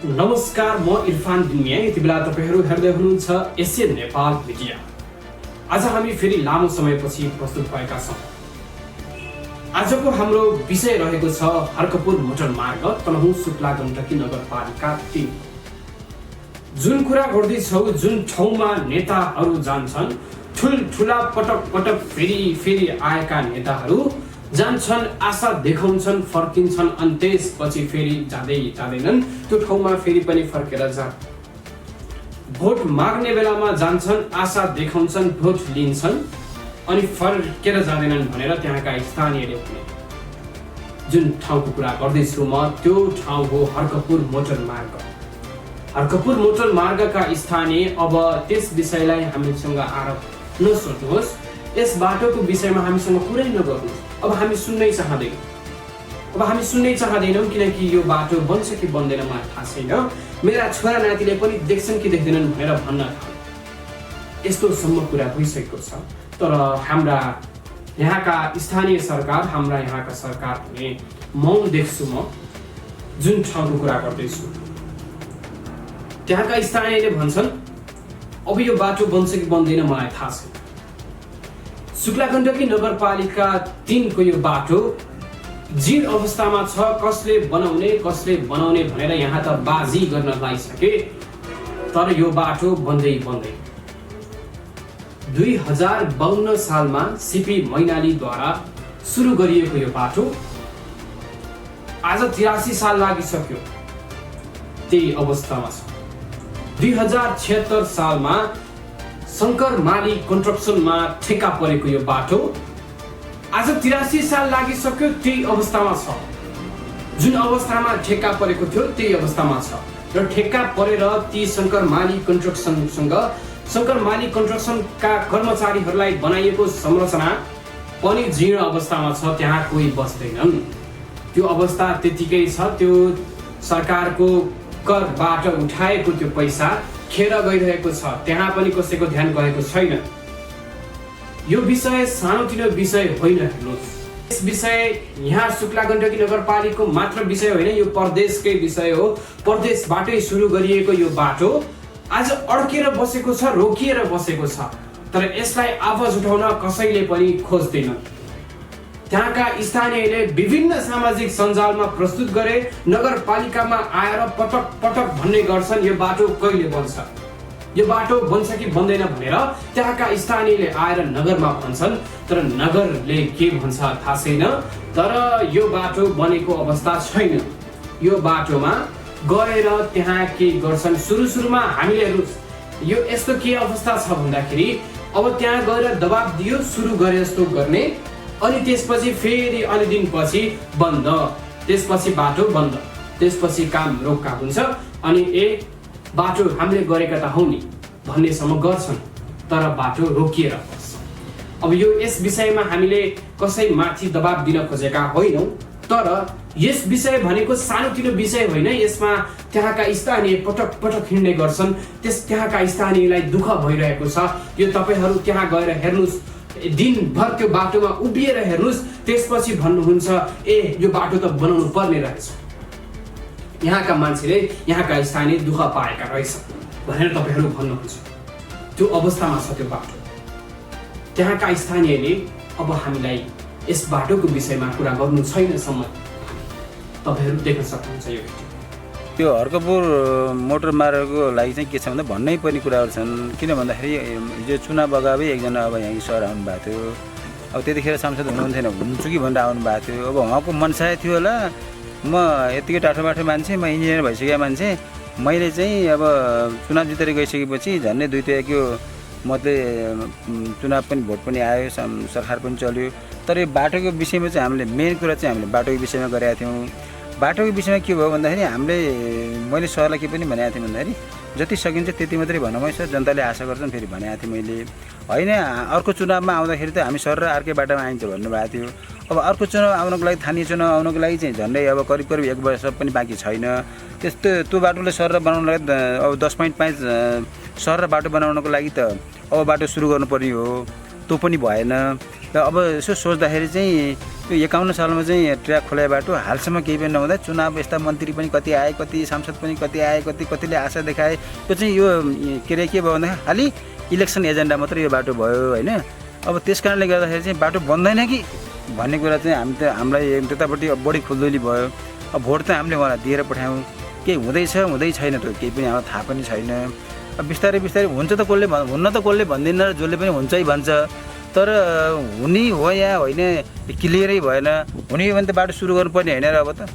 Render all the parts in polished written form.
नमस्कार, म इरफान दुनिया। यति बेला तपाईहरू हेर्दै हुनुहुन्छ एसियन नेपाल मिडिया। आज हामी फेरि लामो समयपछि प्रस्तुत भएका छौँ। आजको हाम्रो विषय रहेको छ हर्कपुर मोटर मार्ग तनहुँ सुक्ला गण्डकी नगरपालिका 3। जुन कुरा गर्दैछौ, जुन ठाउँमा नेताहरू जान्छन्, ठुलठुला पटक फेरि आएका नेताहरू जान्छन्, आशा देखाउँछन्, फर्किन्छन्, अनि त्यसपछि फेरि जाँदैनन् त्यो ठाउँमा फेरि पनि फर्केर जान्। भोट माग्ने बेलामा जान्छन्, आशा देखाउँछन्, भोट लिन्छन्, अनि फर्केर जाँदैनन् भनेर त्यहाँका स्थानीयले भने। जुन ठाउँको कुरा गर्दैछु म, त्यो ठाउँ हो हर्कपुर मोटर मार्ग। हर्कपुर मोटर मार्गका स्थानीय अब त्यस विषयलाई हामीसँग आरोप नसोध्नुहोस्, यस बाटोको विषयमा हामीसँग कुरै नगर्नुहोस्। अब हामी सुन्नै चाहदैनौँ किनकि यो बाटो बन्छ कि बन्दैन मलाई थाहा छैन। मेरा छोरा नातिले पनि देख्छन् कि देख्दैनन् भनेर भन्न थाले। यस्तोसम्म कुरा भइसकेको छ। तर हाम्रा यहाँका स्थानीय सरकार, हाम्रा यहाँका सरकार भने मौन देख्छु म। जुन ठाउँको कुरा गर्दैछु त्यहाँका स्थानीयले भन्छन् अब यो बाटो बन्छ कि बन्दैन मलाई थाहा छैन। सुक्ला गण्डकी नगरपालिका 3 को यो बाटो जीर्ण अवस्थामा छ। कसले बनाउने भनेर यहाँ त बाजी गर्न लागिसके, तर यो बाटो बन्दै 2052 सालमा सीपी मैनालीद्वारा सुरु गरिएको यो बाटो आज 83 साल लागिसक्यो, त्यही अवस्थामा छ। 2076 सालमा शङ्कर माली कन्स्ट्रक्सनमा ठेक्का परेको यो बाटो आज 83 साल लागिसक्यो, त्यही अवस्थामा छ। जुन अवस्थामा ठेक्का परेको थियो त्यही अवस्थामा छ। र ठेक्का परेर ती शङ्कर माली कन्स्ट्रक्सनका कर्मचारीहरूलाई बनाइएको संरचना पनि जीर्ण अवस्थामा छ। त्यहाँ कोही बस्दैनन्, त्यो अवस्था त्यतिकै छ। त्यो सरकारको करबाट उठाएको त्यो पैसा खेर गइरहेको छ, त्यहाँ पनि कसैको ध्यान गएको छैन। यो विषय सानोतिनो विषय होइन। हेर्नुहोस्, यस विषय यहाँ सुक्ला गण्डकी नगरपालिकाको मात्र विषय होइन, यो प्रदेशकै विषय हो। प्रदेशबाटै सुरु गरिएको यो बाटो आज अड्केर बसेको छ, रोकिएर बसेको छ। तर यसलाई आवाज उठाउन कसैले पनि खोज्दैन। त्यहाँका स्थानीयले विभिन्न सामाजिक सञ्जालमा प्रस्तुत गरे, नगरपालिकामा आएर पटक भन्ने गर्छन् यो बाटो कहिले बन्छ, यो बाटो बन्छ कि बन्दैन भनेर त्यहाँका स्थानीयले आएर नगरमा भन्छन्। तर नगरले के भन्छ थाहा छैन। तर यो बाटो बनेको अवस्था छैन। यो बाटोमा गएर त्यहाँ के गर्छन्, सुरुमा हामीले यो यस्तो के अवस्था छ भन्दाखेरि अब त्यहाँ गएर दबाब दियो, सुरु गरे जस्तो गर्ने, अनि त्यसपछि फेरि अलि दिनपछि बन्द, त्यसपछि बाटो बन्द, त्यसपछि काम रोक्का हुन्छ, अनि बाटो हामीले गरेका त हौ नि भन्नेसम्म गर्छन्, तर बाटो रोकिएर बस्छ। अब यस विषयमा हामीले कसैमाथि दबाब दिन खोजेका होइनौँ, तर यस विषय भनेको सानोतिनो विषय होइन। यसमा त्यहाँका स्थानीय पटक हिँड्ने गर्छन्। त्यहाँका स्थानीयलाई दुःख भइरहेको छ। यो तपाईहरू त्यहाँ गएर हेर्नुहोस्, दिनभर त्यो बाटोमा उभिएर हेर्नुहोस्, त्यसपछि भन्नुहुन्छ यो बाटो त बनाउनु पर्ने रहेछ। यहाँका मान्छेले, यहाँका स्थानीय दुःख पाएका रहेछ भनेर तपाईहरू भन्नुहुन्छ। त्यो अवस्थामा छ त्यो बाटो। त्यहाँका स्थानीयले अब हामीलाई यस बाटोको विषयमा कुरा गर्नु छैन सम्म तपाईहरू देख्न सक्नुहुन्छ। यो त्यो हर्कपुर मोटर मार्गको लागि चाहिँ के छ भन्दा भन्नै पर्ने कुराहरू छन्। किन भन्दाखेरि हिजो चुनाव अगावै एकजना अब यहाँ सहर आउनु भएको थियो। अब त्यतिखेर सांसद हुनुहुन्थेन, हुन्छु कि भनेर आउनु भएको थियो। अब उहाँको मनसाय थियो होला, म यतिकै टाठो मान्छे, म इन्जिनियर भइसकेको मान्छे, मैले चाहिँ अब चुनाव जितेर गइसकेपछि झन्डै 2-3 मतले चुनाव पनि भोट पनि आयो, सरकार पनि चल्यो। तर यो बाटोको विषयमा चाहिँ हामीले मेन कुरा चाहिँ हामीले बाटोको विषयमा गरेका थियौँ। बाटोको विषयमा के भयो भन्दाखेरि मैले सरलाई के पनि भनेको थिएँ भन्दाखेरि जति सकिन्छ त्यति मात्रै भनौँ है सर, जनताले आशा गर्छन् फेरि भनेको थिएँ मैले। होइन, अर्को चुनावमा आउँदाखेरि त हामी सर र अर्कै बाटोमा आइन्छ भन्नुभएको थियो। अब अर्को चुनाव आउनको लागि, स्थानीय चुनाव आउनको लागि चाहिँ झन्डै अब करिब 1 वर्ष पनि बाँकी छैन। त्यो बाटोले सर र बनाउनको लागि अब 10.5 सर र बाटो बनाउनको लागि त अब बाटो सुरु गर्नुपर्ने हो, त्यो पनि भएन। र अब यसो सोच्दाखेरि चाहिँ त्यो 51 सालमा चाहिँ ट्र्याक खोलाए बाटो हालसम्म केही पनि नहुँदा चुनाव यस्ता मन्त्री पनि कति आए, कति सांसद पनि कति आए, कतिले आशा देखाए। त्यो चाहिँ यो के भयो भन्दाखेरि खालि इलेक्सन एजेन्डा मात्रै यो बाटो भयो होइन। अब त्यस कारणले गर्दाखेरि चाहिँ बाटो बन्दैन कि भन्ने कुरा चाहिँ हामीलाई त्यतापट्टि बढी खुल्दुली भयो। अब भोट त हामीले उहाँलाई दिएर पठायौँ, केही हुँदै छैन त केही पनि हामीलाई थाहा पनि छैन। अब बिस्तारै हुन्छ त कसले हुन्न त कसले भन्दैन र जसले पनि हुन्छ है भन्छ, तर हुने हो या होइन क्लियरै भएन। हुने हो भने त बाटो सुरु गर्नुपर्ने होइन र अब त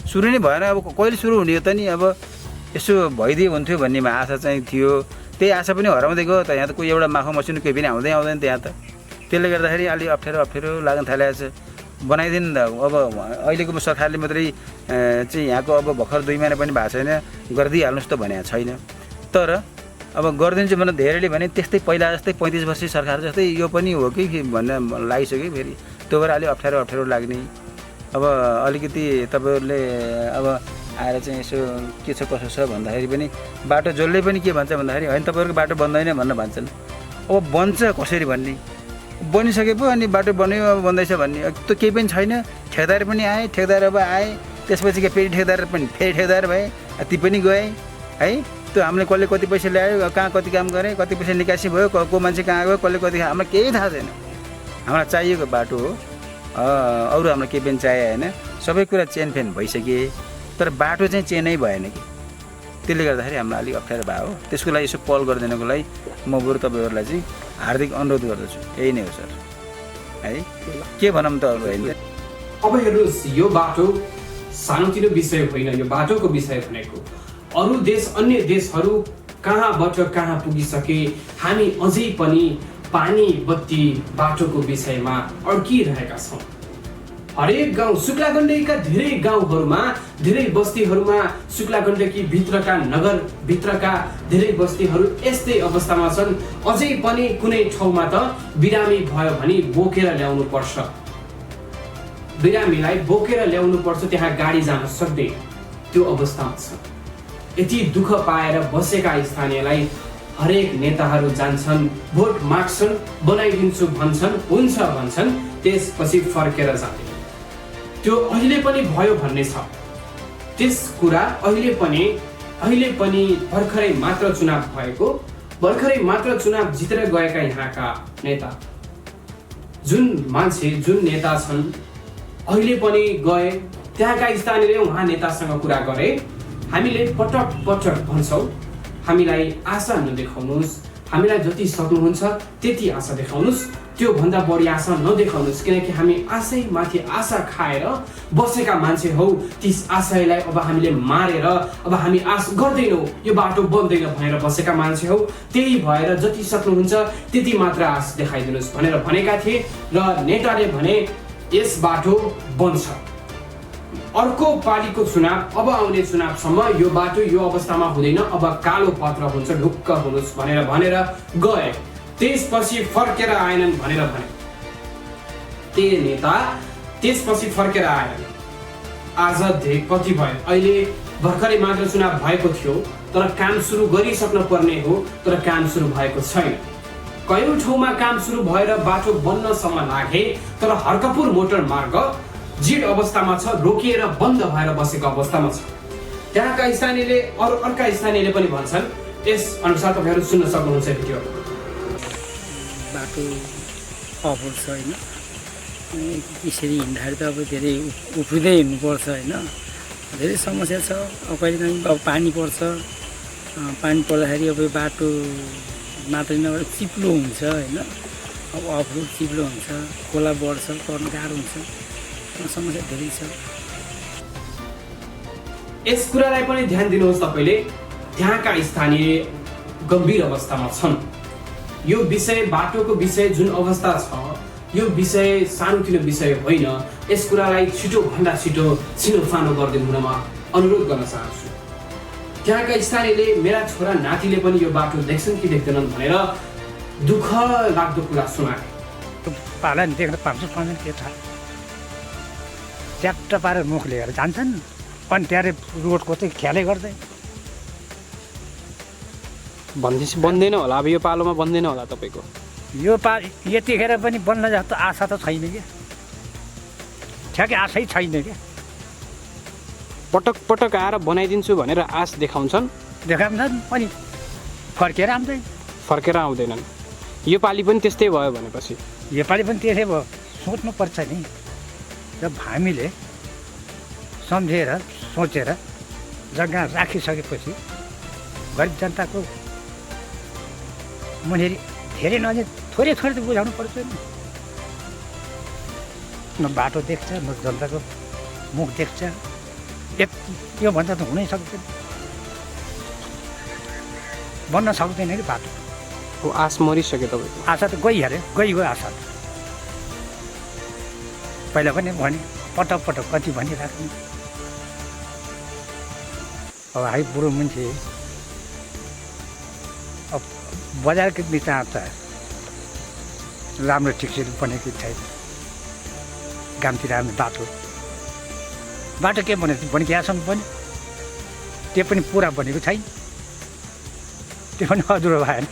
सुरु नै भएन। अब कहिले सुरु हुने हो त नि, अब यसो भइदियो हुन्थ्यो भन्नेमा आशा चाहिँ थियो। त्यही आशा पनि हराउँदै गयो त। यहाँ त कोही एउटा माखो मसिनो केही पनि आउँदैन त्यहाँ त। त्यसले गर्दाखेरि अलि अप्ठ्यारो लाग्न थालेको छ। बनाइदिनु त अब अहिलेको सरकारले मात्रै चाहिँ यहाँको अब भर्खर 2 महिना पनि भएको छैन गरिदिइहाल्नुहोस् त भनेको छैन। तर अब गरिदिन्छु भने धेरैले भने त्यस्तै पहिला जस्तै 35 वर्षीय सरकार जस्तै यो पनि हो कि भन्न लागिसक्यो फेरि। त्यो भएर अलि अप्ठ्यारो लाग्ने। अब अलिकति तपाईँहरूले अब आएर चाहिँ यसो के छ कसो छ भन्दाखेरि पनि बाटो जसले पनि के भन्छ भन्दाखेरि होइन तपाईँहरूको बाटो बन्दैन भन्न भन्छन्। अब बन्छ कसरी भन्ने, बनिसके पो अनि बाटो बन्यो बन्दैछ भन्ने त्यो केही पनि छैन। ठेकदार पनि आए, ठेकदार अब आए, त्यसपछि फेरि ठेकदार भए, ती पनि गए है। त्यो हामीले कसले कति पैसा ल्यायो, कहाँ कति काम गरे, कति पैसा निकासी भयो, को मान्छे कहाँ गयो, कसले कति, हामीलाई केही थाहा छैन। हामीलाई चाहिएको बाटो हो, अरू हामीलाई केही पनि चाहियो होइन। सबै कुरा चेनफेन भइसके तर बाटो चाहिँ चेनै भएन कि। त्यसले गर्दाखेरि हामीलाई अलिक अप्ठ्यारो भयो हो। त्यसको लागि यसो पहल गरिदिनको लागि म बरु तपाईँहरूलाई चाहिँ हार्दिक अनुरोध गर्दछु। यही नै हो सर है, के भनौँ त अब होइन। अब हेर्नुहोस्, यो बाटो सानोतिनो विषय होइन, यो बाटोको विषय भनेको अरू देश अन्य देशहरू कहाँबाट कहाँ पुगिसके, हामी अझै पनि पानी बत्ती बाटोको विषयमा अड्किरहेका छौँ। हरेक गाउँ शुक्लागण्डकीका धेरै गाउँहरूमा, धेरै बस्तीहरूमा, शुक्लागण्डकी भित्रका नगर भित्रका धेरै बस्तीहरू यस्तै अवस्थामा छन्। अझै पनि कुनै ठाउँमा त बिरामी भयो भने बोकेर ल्याउनु पर्छ, बिरामीलाई बोकेर ल्याउनु पर्छ, त्यहाँ गाडी जान सक्दैन त्यो अवस्थामा छ। यति दुःख पाएर बसेका स्थानीयलाई हरेक नेताहरू जान्छन्, भोट माग्छन्, बनाइदिन्छु भन्छन्, हुन्छ भन्छन्, त्यसपछि फर्केर जाँदैन। त्यो अहिले पनि भयो भन्ने छ। त्यस कुरा अहिले पनि भर्खरै मात्र चुनाव भएको, भर्खरै मात्र चुनाव जितेर गएका यहाँका नेता, जुन मान्छे जुन नेता छन् अहिले पनि गए त्यहाँका स्थानीयले उहाँ नेतासँग कुरा गरे। हामीले पटक भन्छौँ, हामीलाई आशा नदेखाउनुहोस्, हामीलाई जति सक्नुहुन्छ त्यति आशा देखाउनुहोस्, त्यो भन्दा बढी आशा नदेखाउनुहोस्, किनकि हामी आशै माथि आशा खाएर बसेका मान्छे हौ। त्यस आशयलाई अब हामीले मारेर अब हामी आश गर्दैनौँ, यो बाटो बन्दैन भनेर बसेका मान्छे हौ। त्यही भएर जति सक्नुहुन्छ त्यति मात्र आश देखाइदिनुहोस् भनेर भनेका थिए र नेताले भने यस बाटो बन्छ। अर्को पालिको चुनाव, अब आउने चुनावसम्म यो बाटो यो अवस्थामा हुँदैन, अब कालो पत्र हुन्छ, ढुक्क हुनुहोस् भनेर गए। त्यसपछि फर्केर आएनन् भनेर भने ते नेता, त्यसपछि फर्केर आएनन्। आज कति भयो, अहिले भर्खरै मात्र चुनाव भएको थियो तर काम सुरु गरिसक्नु पर्ने हो, तर काम सुरु भएको छैन। कयौं ठाउँमा काम सुरु भएर बाटो बन्नसम्म लागे तर हर्कपुर मोटर मार्ग जीर्ण अवस्थामा छ, रोकिएर बन्द भएर बसेको अवस्थामा छ। त्यहाँका स्थानीयले अर्का स्थानीयले पनि भन्छन्। यस अनुसार तपाईहरु सुन्न सक्नुहुन्छ भिडियो। बाटो अफोर छ हैन, यसरी हिँड्दाखेरि त अब धेरै उफ्रिँदै हिँड्नुपर्छ हैन, धेरै समस्या छ। अब कहिलेकाहीँ अब पानी पर्छ, पानी पर्दाखेरि अब बाटो मात्रै नभएर चिप्लो हुन्छ हैन, अब अफरोड चिप्लो हुन्छ, खोला बढ्छ, पर्न गाह्रो हुन्छ, समस्या धेरै छ। यस कुरालाई पनि ध्यान दिनुहोस् तपाईले, त्यहाँका स्थानीय गम्भीर अवस्थामा छन्। यो विषय, बाटोको विषय जुन अवस्था छ, यो विषय सानोतिनो विषय होइन। यस कुरालाई छिटो भन्दा छिटो छिनोफानो गरिदिनु हुन म अनुरोध गर्न चाहन्छु। त्यहाँका स्थानीयले मेरा छोरा नातिले पनि यो बाटो देख्छन् कि देख्दैनन् भनेर दुःख लाग्दो कुरा सुनाए। पाला नि देख्न पाउँदैन, के थाहा, च्याट्ट पारेर मुख लिएर जान्छन्, अनि त्यहाँ रोडको चाहिँ ख्यालै गर्दै भन्दैछ बन्दैन होला। अब यो पालोमा बन्दैन होला तपाईको? यो यतिखेर पनि बन्न जस्तो आशा त छैन कि। ठ्याक्कै आशै छैन क्या। पटक पटक आएर बनाइदिन्छु भनेर आश देखाउँछन्, देखाउँछन् अनि फर्केर आउँदैन। फर्केर आउँदैनन्। यो पालि पनि त्यस्तै भयो भनेपछि योपालि पनि त्यसै भयो। सोच्नुपर्छ नि, जब हामीले सम्झेर सोचेर जग्गा राखिसकेपछि गरिब जनताको मुनेरी धेरै नजिक थोरै थोरै त बुझाउनु पर्छ नि। न बाटो देख्छ, न जनताको मुख देख्छ। योभन्दा त हुनै सक्दैन, बन्न सक्दैन कि बाटो। आश मरिसक्यो तपाईँको। आशा त गइहाल्यो, गइगयो आशा त। पहिला पनि भने पटक पटक कति भनिराख्ने। अब हामी बुढो मान्छे, अब बजारको बिचमा त राम्रो ठिकसेर बनेको छैन। गाउँतिर हामी बाटो के भनेको यहाँसम्म पनि त्यो पनि पुरा बनेको छैन। त्यो पनि अधुरो भएन।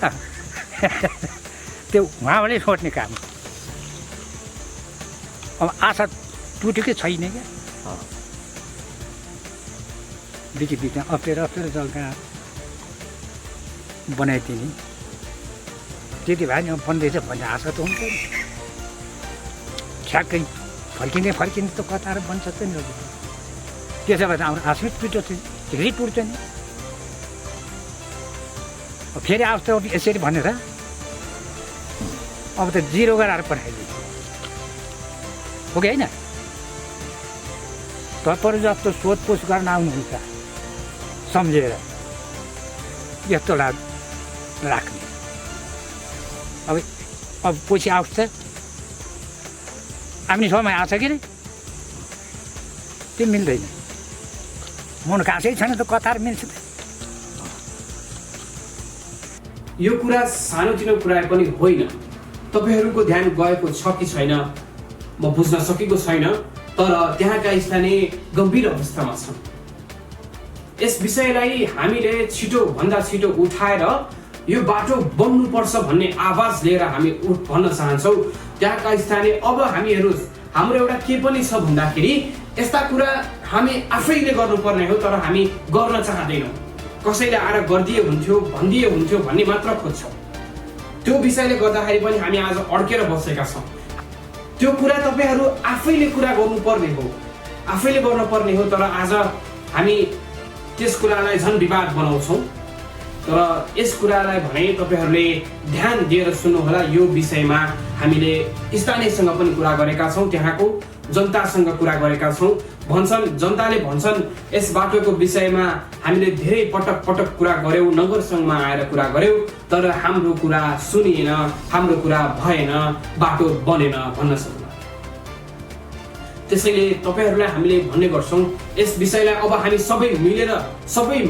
त्यो उहाँबाटै सोध्ने काम। अब आशा टुटेकै छैन क्या। बिचमा अप्ठ्यारो जग्गा बनाइदिने त्यति भए नि अब बन्दैछ भन्ने आशा त हुन्छ नि। ठ्याक्कै फर्किने त कतार बन्छ त नि। त्यसो भए त हाम्रो आशै टुट्यो, धेरै टुट्छ नि। फेरि आउँछ त यसरी भनेर अब त 0 गराएर पठाइदिन्छ हो कि होइन? तपाईँहरू जस्तो सोधपुछ गर्न आउनुहुन्छ सम्झेर यस्तो राख्ने। अब पछि आउँछ आफ्नो समय आउँछ कि नै, त्यो मिल्दैन। मन घाँसै छैन त कतार मिल्छ त। यो कुरा सानोतिनो कुरा पनि होइन। तपाईँहरूको ध्यान गएको छ कि छैन म बुझ्न सकेको छैन, तर त्यहाँका स्थानीय गम्भीर अवस्थामा छन्। यस विषयलाई हामीले छिटोभन्दा छिटो उठाएर यो बाटो बन्नुपर्छ भन्ने आवाज लिएर हामी भन्न चाहन्छौँ। त्यहाँका स्थानीय अब हाम्रो एउटा के पनि छ भन्दाखेरि यस्ता कुरा हामी आफैले गर्नुपर्ने हो, तर हामी गर्न चाहँदैनौँ। कसैले आएर गरिदिए हुन्थ्यो, भनिदिए हुन्थ्यो भन्ने मात्र खोज्छौँ। त्यो विषयले गर्दाखेरि पनि हामी आज अड्केर बसेका छौँ। त्यो कुरा तपाईँहरू आफैले कुरा गर्नुपर्ने हो, आफैले गर्नुपर्ने हो। तर आज हामी त्यस कुरालाई झन् विवाद बनाउँछौँ। तर यस कुरालाई भने तपाईँहरूले ध्यान दिएर सुन्नुहोला। यो विषयमा हामीले स्थानीयसँग पनि कुरा गरेका छौँ, त्यहाँको जनतासँग कुरा गरेका छौँ। जनताले भन्छन् यस बाटोको विषयमा हामीले धेरै पटक पटक कुरा गऱ्यौँ, नगरसङ्घमा आएर कुरा गऱ्यौँ, तर हाम्रो कुरा सुनिएन, हाम्रो कुरा भएन, बाटो बनेन भन्न सक्नु। त्यसैले तपाईँहरूलाई हामीले भन्ने गर्छौँ यस विषयलाई अब हामी सबै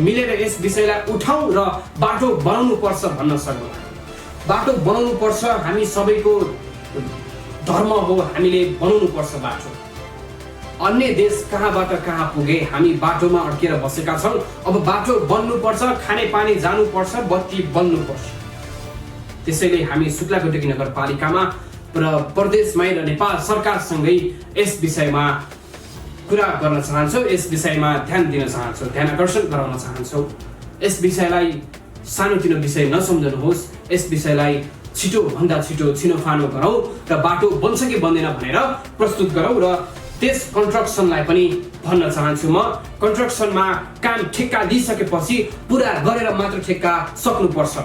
मिलेर यस विषयलाई उठाउँ र बाटो बनाउनु पर्छ भन्न सक्नु। बाटो बनाउनु पर्छ, हामी सबैको धर्म हो, हामीले बनाउनु पर्छ बाटो। अन्य देश कहाँबाट कहाँ पुगे, हामी बाटोमा अड्केर बसेका छौँ। अब बाटो बन्नुपर्छ, खाने पानी जानुपर्छ, बत्ती बन्नुपर्छ। त्यसैले हामी सुक्लाकोटी नगरपालिकामा र प्रदेशमै र नेपाल सरकारसँगै यस विषयमा कुरा गर्न चाहन्छौँ, यस विषयमा ध्यान दिन चाहन्छौँ, ध्यान आकर्षण गराउन चाहन्छौँ। यस विषयलाई सानोतिनो विषय नसम्झनुहोस्, यस विषयलाई छिटोभन्दा छिटो छिनोफानो गरौँ र बाटो बन्छ कि बन्दैन भनेर प्रस्तुत गरौँ। र त्यस कन्स्ट्रक्सनलाई पनि भन्न चाहन्छु म, कन्स्ट्रक्सनमा काम ठेक्का दिइसकेपछि पुरा गरेर मात्र ठेक्का सक्नुपर्छ,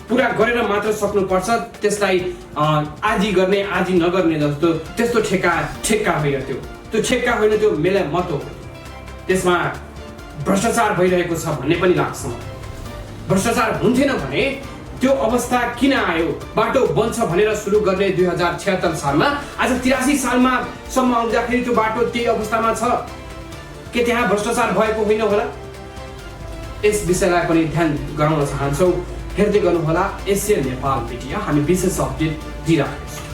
पुरा गरेर मात्र सक्नुपर्छ। त्यसलाई आधी गर्ने आधी नगर्ने जस्तो त्यस्तो ठेक्का होइन। त्यो ठेक्का होइन, त्यो मेला मत हो। त्यसमा भ्रष्टाचार भइरहेको छ भन्ने पनि लाग्छ। भ्रष्टाचार हुन्थेन भने त्यो अवस्था किन आयो? बाटो बन्छ भनेर सुरु गर्ने 2076 सालमा आज 83 सालमा सम्म आउँदाखेरि त्यो बाटो त्यही अवस्थामा छ। के त्यहाँ भ्रष्टाचार भएको होइन होला? यस विषयलाई पनि ध्यान गराउन चाहन्छौँ। हेर्दै गर्नुहोला एसियन नेपाल मिडिया, हामी विशेष अपडेट दिइरहेका छौँ।